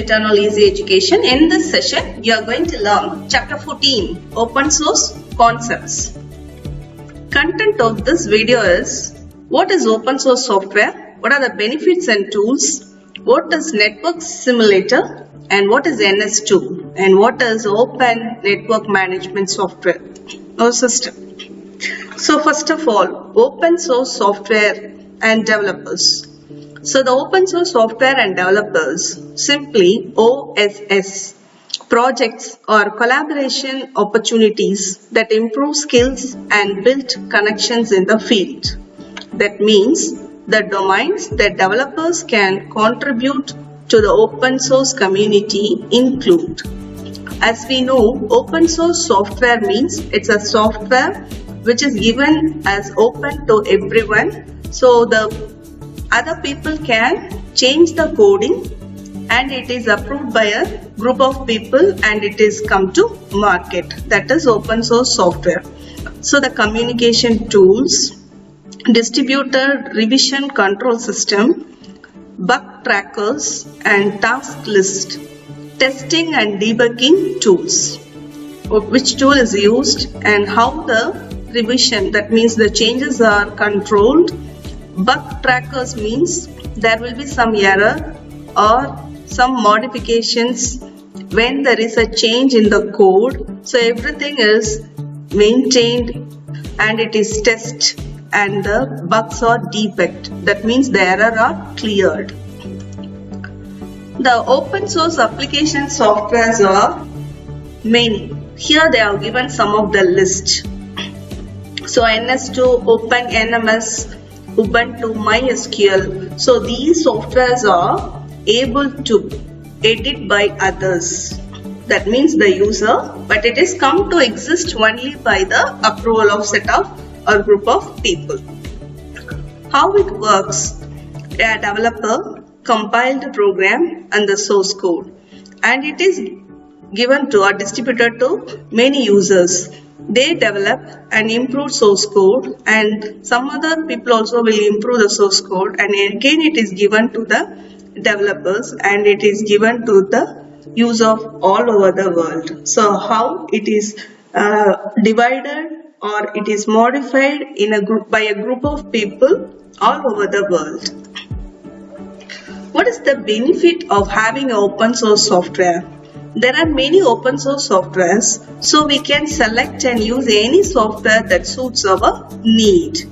Eternal Easy Education. In this session, you are going to learn Chapter 14, Open Source Concepts. Content of this video is: what is open source software, what are the benefits and tools, what is network simulator, and what is NS2, and what is open network management software or system. So first of all, open source software and developers. So the open source software and developers, simply OSS, projects or collaboration opportunities that improve skills and build connections in the field. That means the domains that developers can contribute to the open source community include. As we know, open source software means it's a software which is given as open to everyone. So the other people can change the coding and it is approved by a group of people and it is come to market. That is open source software. So the communication tools, distributed revision control system, bug trackers and task list, testing and debugging tools. Which tool is used and how the revision, that means the changes are controlled. Bug trackers means there will be some error or some modifications when there is a change in the code. So everything is maintained and it is tested and the bugs are debugged. That means the error are cleared. The open source application softwares are many. Here they have given some of the list. So NS2, OpenNMS, Ubuntu, MySQL. So these softwares are able to edit by others. That means the user, but it is come to exist only by the approval of set of or group of people. How it works: a developer compiled the program and the source code, and it is given to or distributed to many users. They develop and improve source code, and some other people also will improve the source code, and again it is given to the developers and it is given to the use of all over the world. So how it is divided or it is modified in a group by a group of people all over the world. What is the benefit of having an open source software? There are many open source softwares, so we can select and use any software that suits our need.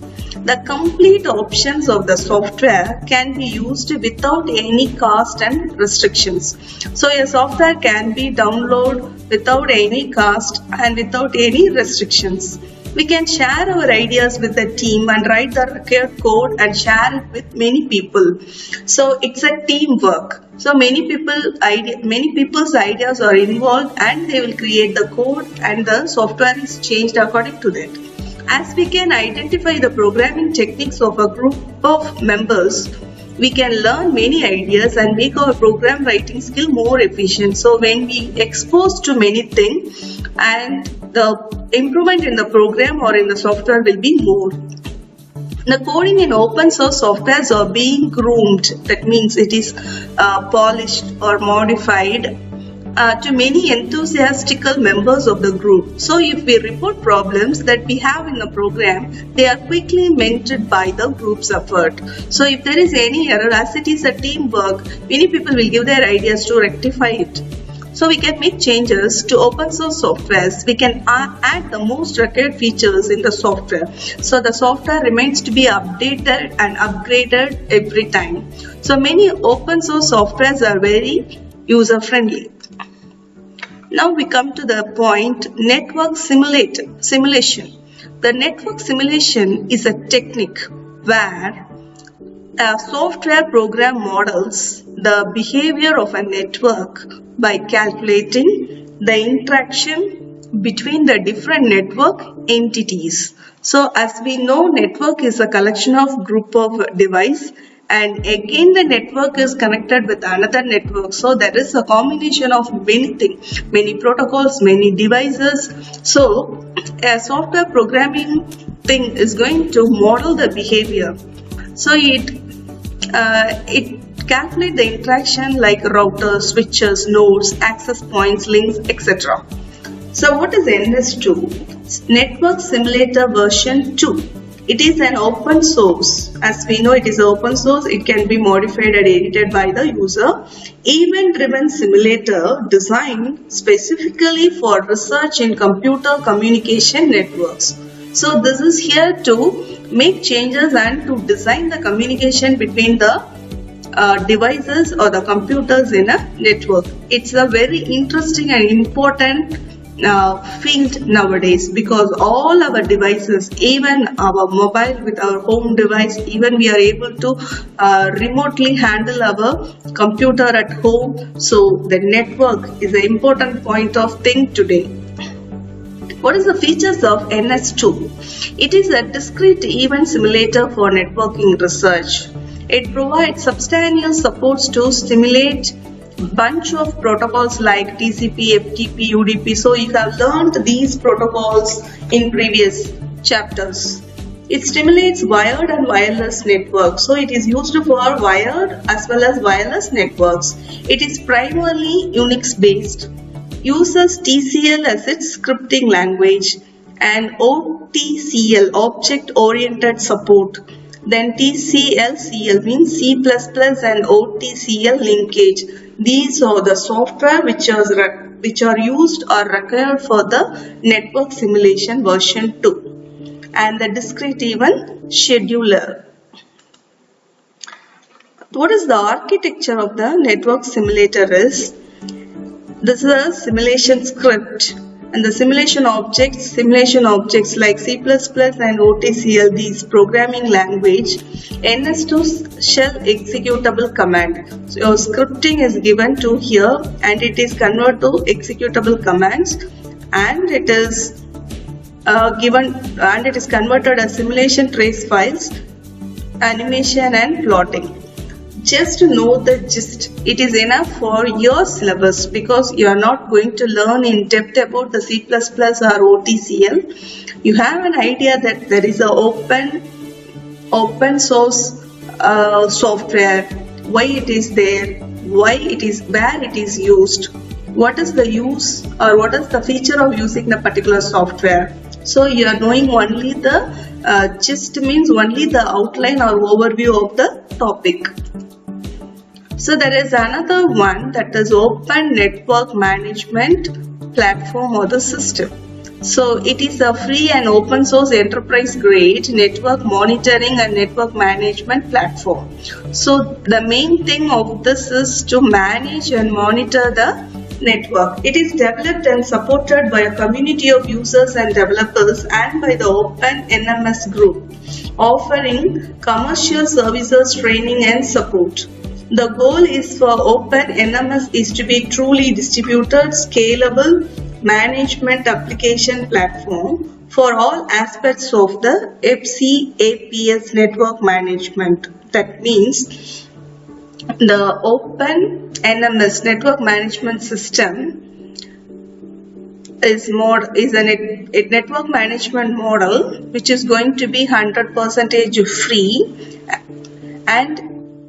The complete options of the software can be used without any cost and restrictions. So a software can be downloaded without any cost and without any restrictions. We can share our ideas with the team and write the required code and share it with many people. So it's a teamwork. So many people's ideas are involved and they will create the code and the software is changed according to that. As we can identify the programming techniques of a group of members, we can learn many ideas and make our program writing skill more efficient. So when we expose to many things, and the improvement in the program or in the software will be more. The coding in open source softwares are being groomed. That means it is polished or modified to many enthusiastic members of the group. So if we report problems that we have in the program, they are quickly mended by the group's effort. So if there is any error, as it is a teamwork, many people will give their ideas to rectify it. So we can make changes to open source softwares. We can add the most required features in the software. So the software remains to be updated and upgraded every time. So many open source softwares are very user friendly. Now we come to the point network simulation. The network simulation is a technique where a software program models the behavior of a network by calculating the interaction between the different network entities. So as we know, network is a collection of group of devices, and again the network is connected with another network. So there is a combination of many things, many protocols, many devices. So a software programming thing is going to model the behavior. So it calculate the interaction like routers, switches, nodes, access points, links, etc. So what is NS2? Network Simulator version 2. It is an open source. As we know, it is open source. It can be modified and edited by the user. Event-driven simulator designed specifically for research in computer communication networks. So this is here to make changes and to design the communication between the devices or the computers in a network. It's a very interesting and important field nowadays, because all our devices, even our mobile with our home device, even we are able to remotely handle our computer at home. So the network is an important point of thing today. What is the features of NS2? It is a discrete event simulator for networking research. It provides substantial supports to simulate bunch of protocols like TCP, FTP, UDP. So you have learned these protocols in previous chapters. It stimulates wired and wireless networks. So it is used for wired as well as wireless networks. It is primarily Unix based. Uses TCL as its scripting language and OTCL, object oriented support. Then TCLCL means C++ and OTCL linkage. These are the software which are used or required for the network simulation version 2. And the discrete event scheduler. What is the architecture of the network simulator is? This is a simulation script, and the simulation objects like C++ and OTCL, these programming language, NS2 shell executable command. So your scripting is given to here and it is converted to executable commands, and it is converted as simulation trace files, animation and plotting. Just to know the gist, it is enough for your syllabus, because you are not going to learn in depth about the C++ or OTCL. You have an idea that there is an open source software, why it is there, where it is used, what is the use or what is the feature of using the particular software. So you are knowing only the gist, means only the outline or overview of the topic. So there is another one, that is Open Network Management Platform or the system. So it is a free and open source enterprise grade network monitoring and network management platform. So the main thing of this is to manage and monitor the network. It is developed and supported by a community of users and developers and by the Open NMS group, offering commercial services, training and support. The goal is for Open NMS is to be truly distributed, scalable management application platform for all aspects of the FCAPS network management. That means the Open NMS network management system is a network management model which is going to be 100% free, and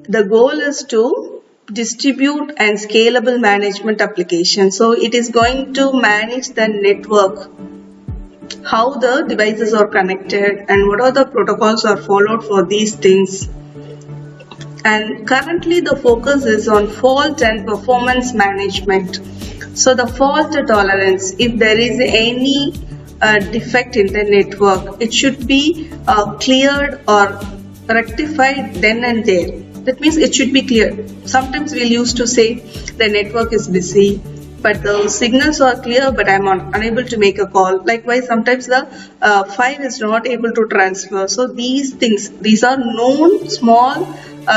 the goal is to distribute and scalable management application. So it is going to manage the network, how the devices are connected and what are the protocols are followed for these things. And currently the focus is on fault and performance management. So the fault tolerance, if there is any defect in the network, it should be cleared or rectified then and there. That means it should be clear. Sometimes we'll used to say the network is busy, but the signals are clear, but I'm unable to make a call. Likewise, sometimes the file is not able to transfer. So these are known small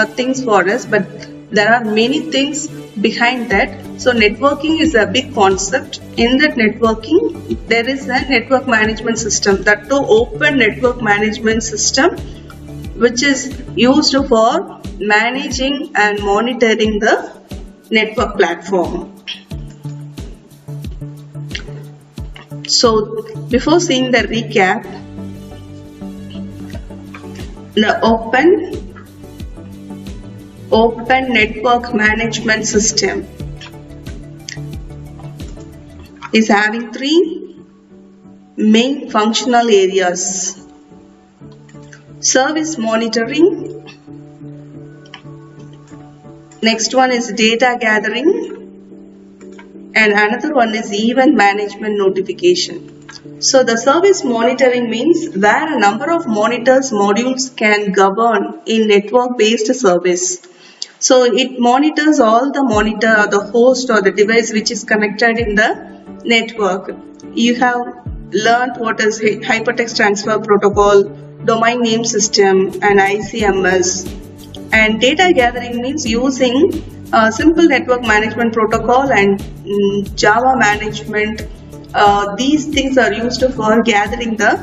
things for us, but there are many things behind that. So networking is a big concept. In that networking, there is a network management system, that too open network management system, which is used for managing and monitoring the network platform. So before seeing the recap, the Open Open Network Management System is having three main functional areas. Service monitoring. Next one is data gathering. And another one is event management notification. So the service monitoring means where a number of monitors modules can govern in network based service. So it monitors all the monitor or the host or the device which is connected in the network. You have learned what is hypertext transfer protocol, domain name system and ICMS. And data gathering means using simple network management protocol and Java management. These things are used for gathering the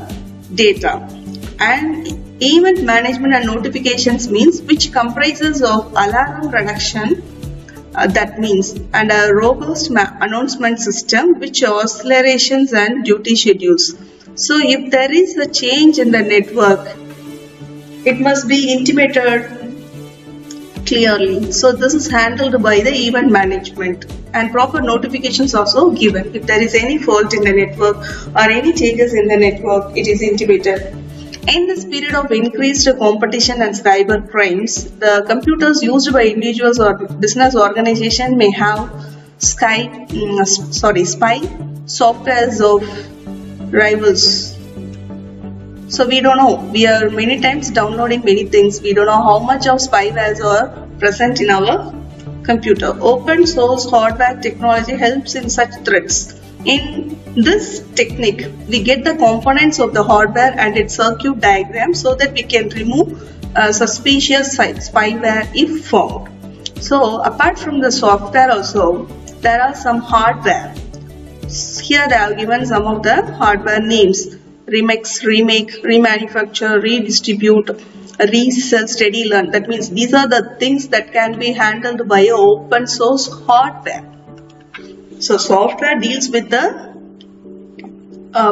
data. And event management and notifications means which comprises of alarm reduction, that means, and a robust announcement system which accelerations and duty schedules. So if there is a change in the network, it must be intimated clearly. So this is handled by the event management, and proper notifications also given. If there is any fault in the network or any changes in the network, it is intimated. In this period of increased competition and cyber crimes, the computers used by individuals or business organization may have spy softwares of rivals. So we don't know. We are many times downloading many things. We don't know how much of spywares are present in our computer. Open source hardware technology helps in such threats. In this technique, we get the components of the hardware and its circuit diagram so that we can remove suspicious spyware if found. So apart from the software also, there are some hardware. Here they have given some of the hardware names: remix, remake, remanufacture, redistribute, resell, steady learn. That means these are the things that can be handled by open source hardware. So software deals with the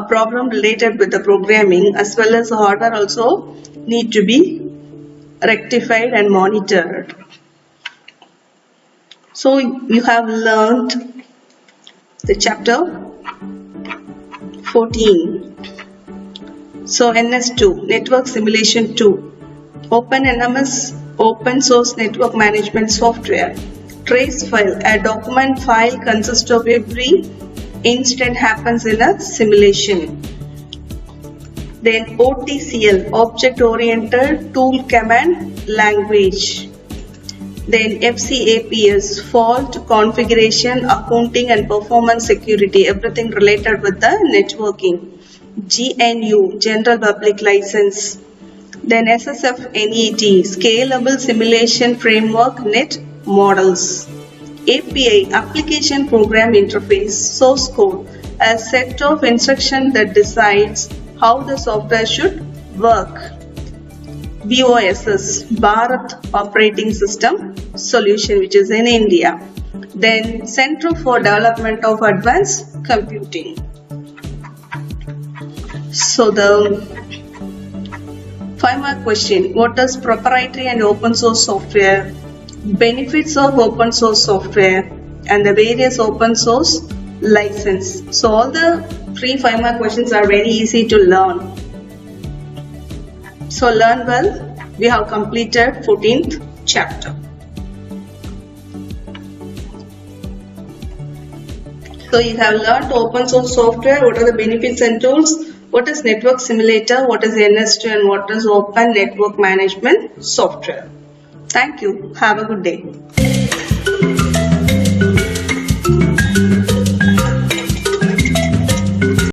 problem related with the programming, as well as the hardware also need to be rectified and monitored. So you have learned the chapter 14. So NS2, Network Simulation 2, OpenNMS, Open Source Network Management Software. Trace file, a document file consists of every instant happens in a simulation. Then OTCL, Object Oriented Tool Command Language. Then FCAPS, Fault Configuration, Accounting and Performance Security, everything related with the networking. GNU, General Public License. Then SSFNET, Scalable Simulation Framework, Net Models. API, Application Program Interface. Source code, a set of instructions that decides how the software should work. BOSS, Bharat Operating System Solution, which is in India. Then Center for Development of Advanced Computing. So the 5-mark question: what is proprietary and open source software? Benefits of open source software and the various open source license. So all the 3 5-mark questions are very easy to learn. So learn well. We have completed 14th chapter. So you have learned open source software, what are the benefits and tools, what is network simulator, what is NS2 and what is open network management software. Thank you. Have a good day.